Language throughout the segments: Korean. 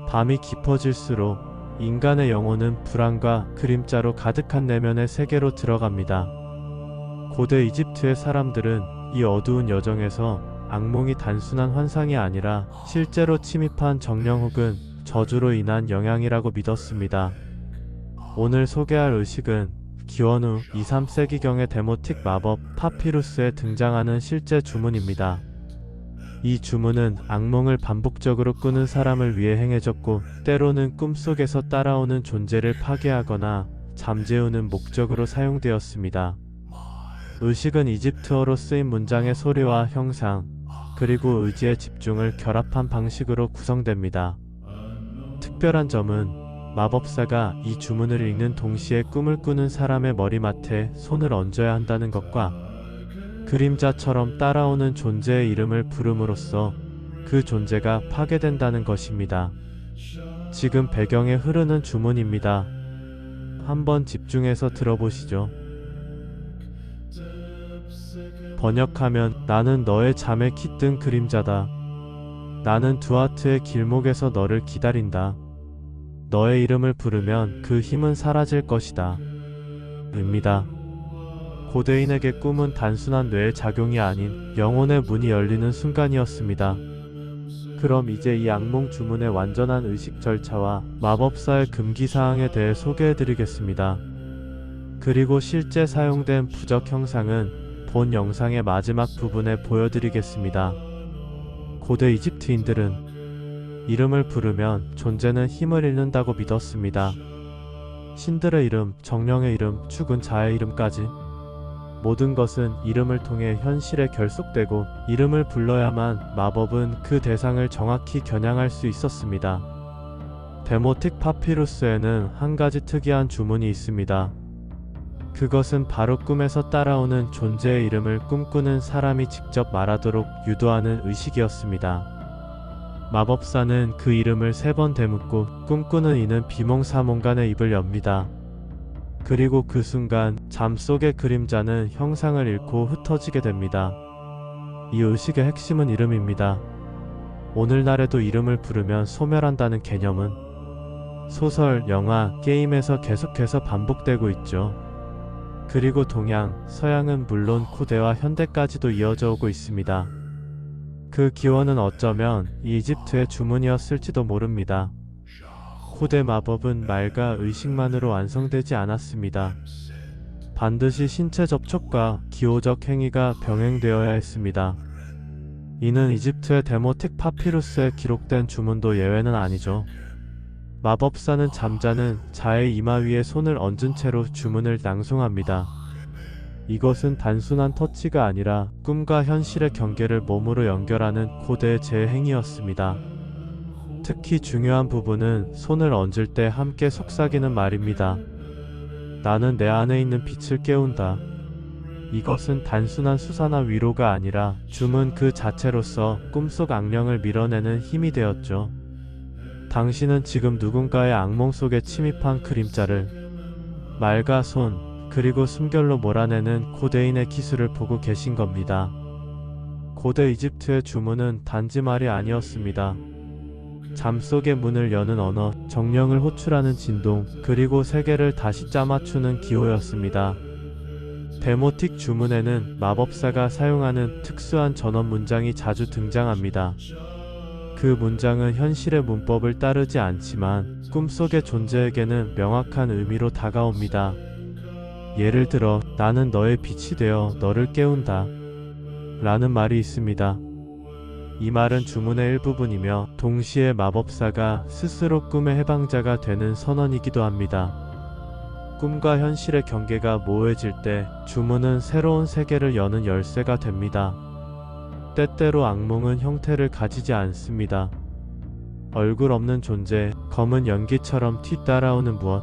밤이 깊어질수록 인간의 영혼은 불안과 그림자로 가득한 내면의 세계로 들어갑니다. 고대 이집트의 사람들은 이 어두운 여정에서 악몽이 단순한 환상이 아니라 실제로 침입한 정령 혹은 저주로 인한 영향이라고 믿었습니다. 오늘 소개할 의식은 기원 후 2, 3세기경의 데모틱 마법 파피루스에 등장하는 실제 주문입니다. 이 주문은 악몽을 반복적으로 꾸는 사람을 위해 행해졌고, 때로는 꿈속에서 따라오는 존재를 파괴하거나 잠재우는 목적으로 사용되었습니다. 의식은 이집트어로 쓰인 문장의 소리와 형상, 그리고 의지의 집중을 결합한 방식으로 구성됩니다. 특별한 점은 마법사가 이 주문을 읽는 동시에 꿈을 꾸는 사람의 머리맡에 손을 얹어야 한다는 것과, 그림자처럼 따라오는 존재의 이름을 부름으로써 그 존재가 파괴된다는 것입니다. 지금 배경에 흐르는 주문입니다. 한번 집중해서 들어보시죠. 번역하면 나는 너의 잠에 깃든 그림자다. 나는 두아트의 길목에서 너를 기다린다. 너의 이름을 부르면 그 힘은 사라질 것이다. 입니다. 고대인에게 꿈은 단순한 뇌의 작용이 아닌 영혼의 문이 열리는 순간이었습니다. 그럼 이제 이 악몽 주문의 완전한 의식 절차와 마법사의 금기사항에 대해 소개해드리겠습니다. 그리고 실제 사용된 부적 형상은 본 영상의 마지막 부분에 보여드리겠습니다. 고대 이집트인들은 이름을 부르면 존재는 힘을 잃는다고 믿었습니다. 신들의 이름, 정령의 이름, 죽은 자의 이름까지 모든 것은 이름을 통해 현실에 결속되고, 이름을 불러야만 마법은 그 대상을 정확히 겨냥할 수 있었습니다. 데모틱 파피루스에는 한 가지 특이한 주문이 있습니다. 그것은 바로 꿈에서 따라오는 존재의 이름을 꿈꾸는 사람이 직접 말하도록 유도하는 의식이었습니다. 마법사는 그 이름을 3번 되묻고 꿈꾸는 이는 비몽사몽간에 입을 엽니다. 그리고 그 순간 잠 속의 그림자는 형상을 잃고 흩어지게 됩니다. 이 의식의 핵심은 이름입니다. 오늘날에도 이름을 부르면 소멸한다는 개념은 소설, 영화, 게임에서 계속해서 반복되고 있죠. 그리고 동양, 서양은 물론 고대와 현대까지도 이어져 오고 있습니다. 그 기원은 어쩌면 이집트의 주문이었을지도 모릅니다. 고대 마법은 말과 의식만으로 완성되지 않았습니다. 반드시 신체 접촉과 기호적 행위가 병행되어야 했습니다. 이는 이집트의 데모틱 파피루스에 기록된 주문도 예외는 아니죠. 마법사는 잠자는 자의 이마 위에 손을 얹은 채로 주문을 낭송합니다. 이것은 단순한 터치가 아니라 꿈과 현실의 경계를 몸으로 연결하는 고대의 재행이었습니다. 특히 중요한 부분은 손을 얹을 때 함께 속삭이는 말입니다. 나는 내 안에 있는 빛을 깨운다. 이것은 단순한 수사나 위로가 아니라 주문 그 자체로서 꿈속 악령을 밀어내는 힘이 되었죠. 당신은 지금 누군가의 악몽 속에 침입한 그림자를 말과 손, 그리고 숨결로 몰아내는 고대인의 기술을 보고 계신 겁니다. 고대 이집트의 주문은 단지 말이 아니었습니다. 잠 속의 문을 여는 언어, 정령을 호출하는 진동, 그리고 세계를 다시 짜맞추는 기호였습니다. 데모틱 주문에는 마법사가 사용하는 특수한 전원 문장이 자주 등장합니다. 그 문장은 현실의 문법을 따르지 않지만 꿈속의 존재에게는 명확한 의미로 다가옵니다. 예를 들어, 나는 너의 빛이 되어 너를 깨운다 라는 말이 있습니다. 이 말은 주문의 일부분이며 동시에 마법사가 스스로 꿈의 해방자가 되는 선언이기도 합니다. 꿈과 현실의 경계가 모호해질 때 주문은 새로운 세계를 여는 열쇠가 됩니다. 때때로 악몽은 형태를 가지지 않습니다. 얼굴 없는 존재, 검은 연기처럼 뒤따라오는 무엇.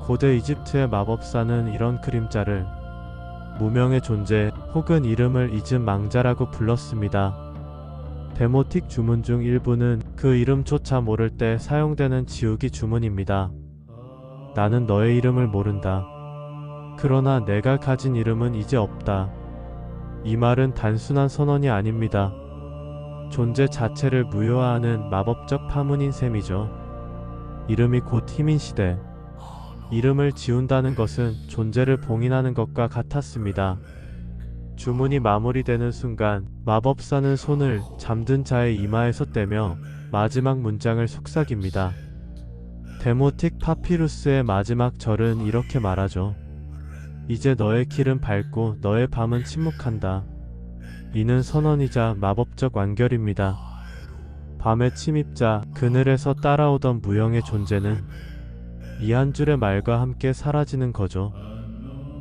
고대 이집트의 마법사는 이런 그림자를 무명의 존재 혹은 이름을 잊은 망자라고 불렀습니다. 데모틱 주문 중 일부는 그 이름조차 모를 때 사용되는 지우기 주문입니다. 나는 너의 이름을 모른다. 그러나 내가 가진 이름은 이제 없다. 이 말은 단순한 선언이 아닙니다. 존재 자체를 무효화하는 마법적 파문인 셈이죠. 이름이 곧 힘인 시대. 이름을 지운다는 것은 존재를 봉인하는 것과 같았습니다. 주문이 마무리되는 순간 마법사는 손을 잠든 자의 이마에서 떼며 마지막 문장을 속삭입니다. 데모틱 파피루스의 마지막 절은 이렇게 말하죠. 이제 너의 길은 밝고 너의 밤은 침묵한다. 이는 선언이자 마법적 완결입니다. 밤의 침입자, 그늘에서 따라오던 무형의 존재는 이 한 줄의 말과 함께 사라지는 거죠.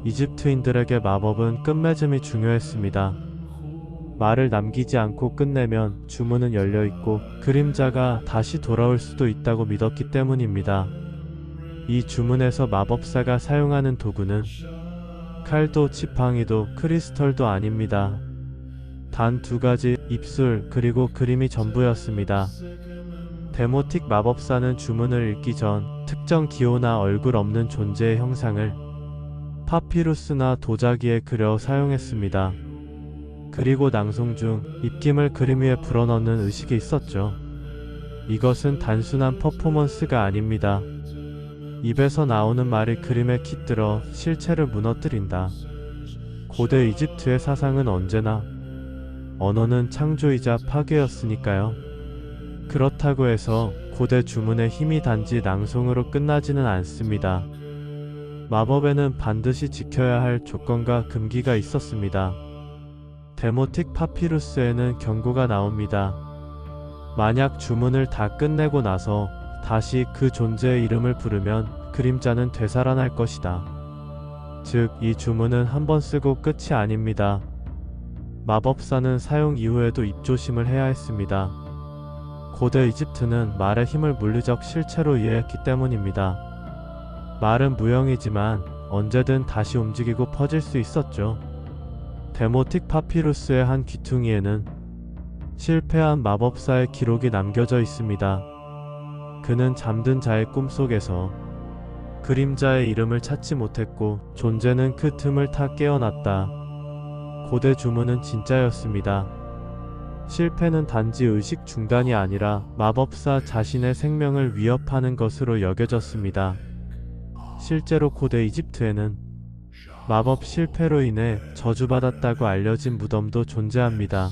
이집트인들에게 마법은 끝맺음이 중요했습니다. 말을 남기지 않고 끝내면 주문은 열려있고 그림자가 다시 돌아올 수도 있다고 믿었기 때문입니다. 이 주문에서 마법사가 사용하는 도구는 칼도 지팡이도 크리스털도 아닙니다. 단 두 가지, 입술 그리고 그림이 전부였습니다. 데모틱 마법사는 주문을 읽기 전 특정 기호나 얼굴 없는 존재의 형상을 파피루스나 도자기에 그려 사용했습니다. 그리고 낭송 중 입김을 그림 위에 불어넣는 의식이 있었죠. 이것은 단순한 퍼포먼스가 아닙니다. 입에서 나오는 말이 그림에 깃들어 실체를 무너뜨린다. 고대 이집트의 사상은 언제나 언어는 창조이자 파괴였으니까요. 그렇다고 해서 고대 주문의 힘이 단지 낭송으로 끝나지는 않습니다. 마법에는 반드시 지켜야 할 조건과 금기가 있었습니다. 데모틱 파피루스에는 경고가 나옵니다. 만약 주문을 다 끝내고 나서 다시 그 존재의 이름을 부르면 그림자는 되살아날 것이다. 즉, 이 주문은 한 번 쓰고 끝이 아닙니다. 마법사는 사용 이후에도 입조심을 해야 했습니다. 고대 이집트는 말의 힘을 물리적 실체로 이해했기 때문입니다. 말은 무형이지만 언제든 다시 움직이고 퍼질 수 있었죠. 데모틱 파피루스의 한 귀퉁이에는 실패한 마법사의 기록이 남겨져 있습니다. 그는 잠든 자의 꿈속에서 그림자의 이름을 찾지 못했고 존재는 그 틈을 타 깨어났다. 고대 주문은 진짜였습니다. 실패는 단지 의식 중단이 아니라 마법사 자신의 생명을 위협하는 것으로 여겨졌습니다. 실제로 고대 이집트에는 마법 실패로 인해 저주받았다고 알려진 무덤도 존재합니다.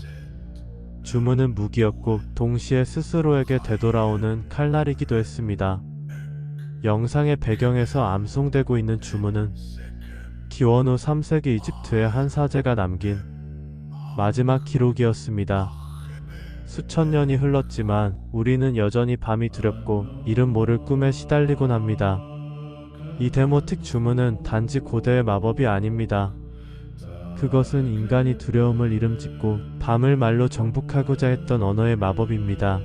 주문은 무기였고 동시에 스스로에게 되돌아오는 칼날이기도 했습니다. 영상의 배경에서 암송되고 있는 주문은 기원 후 3세기 이집트의 한 사제가 남긴 마지막 기록이었습니다. 수천 년이 흘렀지만 우리는 여전히 밤이 두렵고 이름 모를 꿈에 시달리곤 합니다. 이 데모틱 주문은 단지 고대의 마법이 아닙니다. 그것은 인간이 두려움을 이름짓고 밤을 말로 정복하고자 했던 언어의 마법입니다.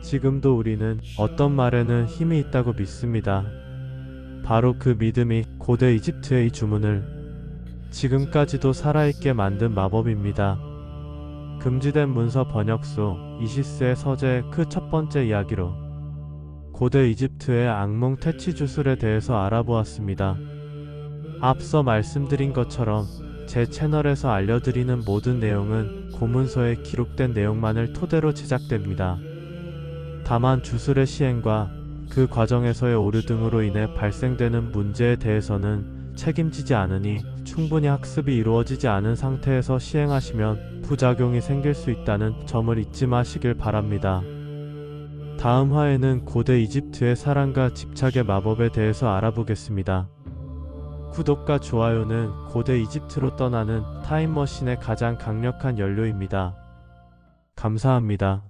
지금도 우리는 어떤 말에는 힘이 있다고 믿습니다. 바로 그 믿음이 고대 이집트의 이 주문을 지금까지도 살아있게 만든 마법입니다. 금지된 문서 번역소 이시스의 서재의 그 첫 번째 이야기로 고대 이집트의 악몽 퇴치 주술에 대해서 알아보았습니다. 앞서 말씀드린 것처럼 제 채널에서 알려드리는 모든 내용은 고문서에 기록된 내용만을 토대로 제작됩니다. 다만 주술의 시행과 그 과정에서의 오류 등으로 인해 발생되는 문제에 대해서는 책임지지 않으니 충분히 학습이 이루어지지 않은 상태에서 시행하시면 부작용이 생길 수 있다는 점을 잊지 마시길 바랍니다. 다음 화에는 고대 이집트의 사랑과 집착의 마법에 대해서 알아보겠습니다. 구독과 좋아요는 고대 이집트로 떠나는 타임머신의 가장 강력한 연료입니다. 감사합니다.